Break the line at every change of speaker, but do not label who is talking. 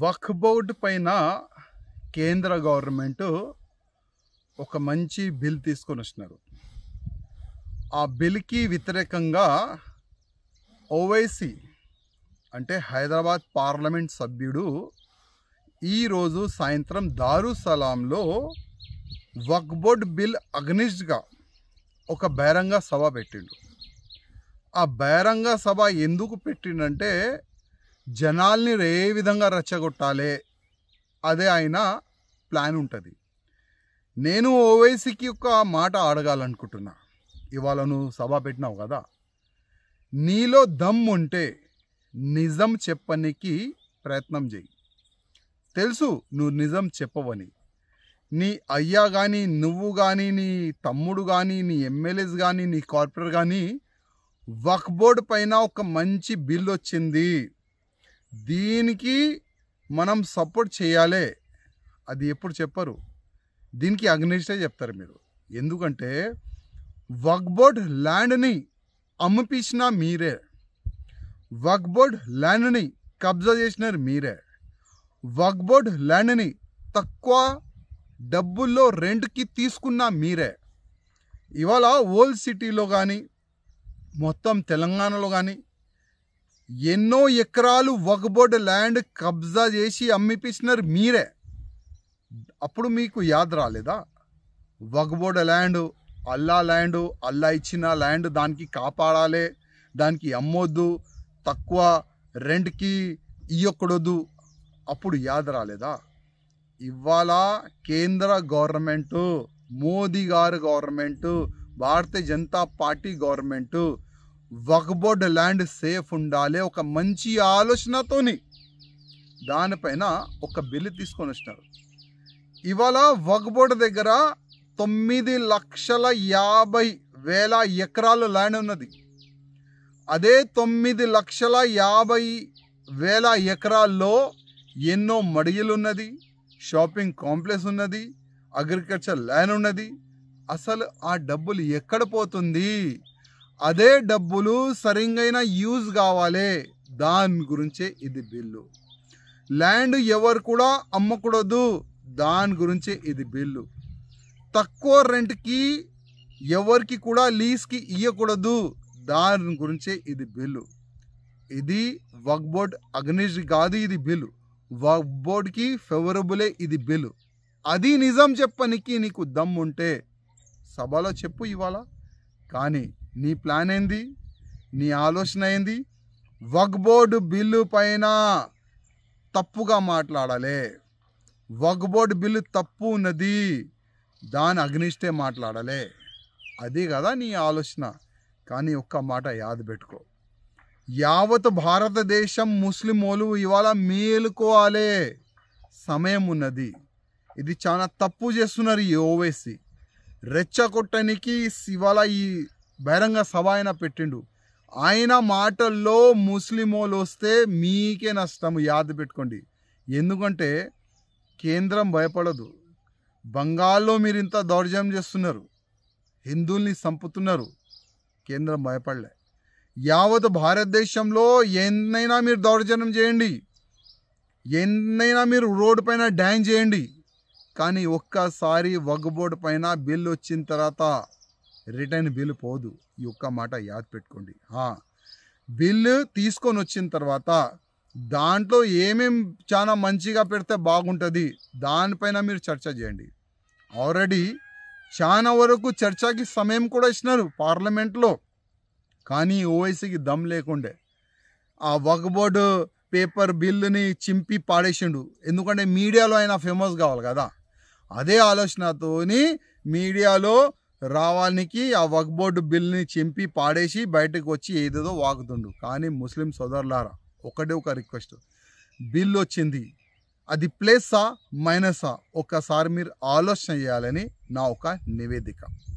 వక్ఫ్ board పైన కేంద్ర government ఒక మంచి బిల్ తీసుకొని వచ్చినారు. ఆ బిల్కి వ్యతిరేకంగా ఓవైసీ అంటే హైదరాబాద్ పార్లమెంట్ సభ్యుడు ఈరోజు సాయంత్రం దారుసలాంలో వక్ఫ్ బోర్డ్ బిల్ అగ్నిస్ట్గా ఒక బహిరంగ సభ పెట్టిండు. ఆ బహిరంగ సభ ఎందుకు పెట్టిండంటే జనాల్ని ఏ విధంగా రెచ్చగొట్టాలి అదే ఆయన ప్లాన్ ఉంటుంది. నేను ఓవైసీకి ఒక మాట అడగాలనుకుంటున్నా. ఇవాళ నువ్వు సభ పెట్టినావు కదా, నీలో దమ్ ఉంటే నిజం చెప్పనికి ప్రయత్నం చేయి. తెలుసు నువ్వు నిజం చెప్పవని. నీ అయ్యా కానీ, నువ్వు కానీ, నీ తమ్ముడు కానీ, నీ ఎమ్మెల్యేస్ కానీ, నీ కార్పొరేటర్ కానీ వక్ఫ్ బోర్డ్ పైన ఒక మంచి బిల్ వచ్చింది, దీనికి మనం సపోర్ట్ చేయాలి, అది ఎప్పుడు చెప్పరు. దీనికి అగ్నిస్టే చెప్తారు మీరు. ఎందుకంటే వక్ఫ్ బోర్డ్ ల్యాండ్ని అమ్మిపించిన మీరే, వక్ఫ్ బోర్డ్ ల్యాండ్ని కబ్జా చేసినారు మీరే, వక్ఫ్ బోర్డ్ ల్యాండ్ని తక్కువ డబ్బుల్లో రెంట్కి తీసుకున్న మీరే. ఇవాళ ఓల్డ్ సిటీలో కానీ మొత్తం తెలంగాణలో కానీ ఎన్నో ఎకరాలు వక్ఫ్ బోర్డ్ ల్యాండ్ కబ్జా చేసి అమ్మిపించినారు మీరే. అప్పుడు మీకు యాద్ రాలేదా? వక్ఫ్ బోర్డ్ ల్యాండ్ అల్లా ఇచ్చిన ల్యాండ్, దానికి కాపాడాలి, దానికి అమ్మొద్దు, తక్కువ రెంట్కి ఇయ్యకూడదు. అప్పుడు యాద్ రాలేదా? ఇవాళ కేంద్ర గవర్నమెంటు, మోదీ గారు government, Bharatiya Janata party government వక్ఫ్ బోర్డ్ ల్యాండ్ సేఫ్ ఉండాలి ఒక మంచి ఆలోచనతోని దానిపైన ఒక బిల్లు తీసుకొని వచ్చినారు. ఇవాళ వక్ఫ్ బోర్డ్ దగ్గర 9,50,000 ఎకరాలు ల్యాండ్ ఉన్నది. అదే 9,50,000 ఎకరాల్లో ఎన్నో మడిగలు ఉన్నది, షాపింగ్ కాంప్లెక్స్ ఉన్నది, అగ్రికల్చర్ ల్యాండ్ ఉన్నది. అసలు ఆ డబ్బులు ఎక్కడ పోతుంది? అదే డబ్బులు సరిగైన యూజ్ కావాలి, దాని గురించే ఇది బిల్లు. ల్యాండ్ ఎవరు కూడా అమ్మకూడదు, దాని గురించే ఇది బిల్లు. తక్కువ రెంట్కి ఎవరికి కూడా లీజ్కి ఇవ్వకూడదు, దాని గురించే ఇది బిల్లు. ఇది వక్ఫ్ బోర్డ్ అగ్నిస్ట్ కాదు, ఇది బిల్లు వక్ఫ్ బోర్డ్కి ఫేవరబులే ఇది బిల్లు. అది నిజం చెప్పనికి నీకు దమ్ ఉంటే సభలో చెప్పు ఇవాళ. కానీ నీ ప్లాన్ ఏంది? నీ ఆలోచన ఏంది? వక్ఫ్ బోర్డు బిల్లు పైన తప్పుగా మాట్లాడాలి, వక్ఫ్ బోర్డు బిల్లు తప్పు ఉన్నది, దాని అగ్నిస్టే మాట్లాడాలి, అది కదా నీ ఆలోచన. కానీ ఒక్క మాట యాద పెట్టుకో, యావత్ భారతదేశం ముస్లిమోలు ఇవాళ మేలుకోవాలి, సమయం ఉన్నది. ఇది చాలా తప్పు చేస్తున్నారు ఈ ఓవైసీ. రెచ్చగొట్టడానికి ఇవాళ ఈ బహిరంగ సభ ఆయన పెట్టిండు. ఆయన మాటల్లో ముస్లిమోలు వస్తే మీకే నష్టం, యాద పెట్టుకోండి. ఎందుకంటే కేంద్రం భయపడదు. బంగాల్లో మీరు ఇంత దౌర్జన్యం చేస్తున్నారు, హిందువుల్ని చంపుతున్నారు, కేంద్రం భయపడలే. యావత్ భారతదేశంలో ఎన్నైనా మీరు దౌర్జన్యం చేయండి, ఎన్నైనా మీరు రోడ్డు పైన డ్యాన్స్ చేయండి, కానీ ఒక్కసారి వక్ఫ్ బోర్డు పైన బిల్ వచ్చిన తర్వాత రిటర్న్ బిల్ పోదు. ఈ ఒక్క మాట యాద్ పెట్టుకోండి. బిల్లు తీసుకొని వచ్చిన తర్వాత దాంట్లో ఏమేం చాలా మంచిగా పెడితే బాగుంటుంది దానిపైన మీరు చర్చ చేయండి. ఆల్రెడీ చాలా వరకు చర్చకి సమయం కూడా ఇచ్చినారు పార్లమెంట్లో, కానీ ఓవైసీకి దమ్ లేకుండే ఆ వక్ఫ్ బోర్డు పేపర్ బిల్లుని చింపి పాడేసిండు. ఎందుకంటే మీడియాలో ఆయన ఫేమస్ కావాలి కదా. అదే ఆలోచనతోని మీడియాలో రావానికి ఆ వక్ఫ్ బోర్డు బిల్ని చింపి పాడేసి బయటకు వచ్చి ఏదేదో వాగుతుండు. కానీ ముస్లిం సోదరులారా, ఒకటే ఒక రిక్వెస్ట్, బిల్ వచ్చింది, అది ప్లస్సా మైనసా ఒక్కసారి మీరు ఆలోచన చేయాలని నా ఒక నివేదిక.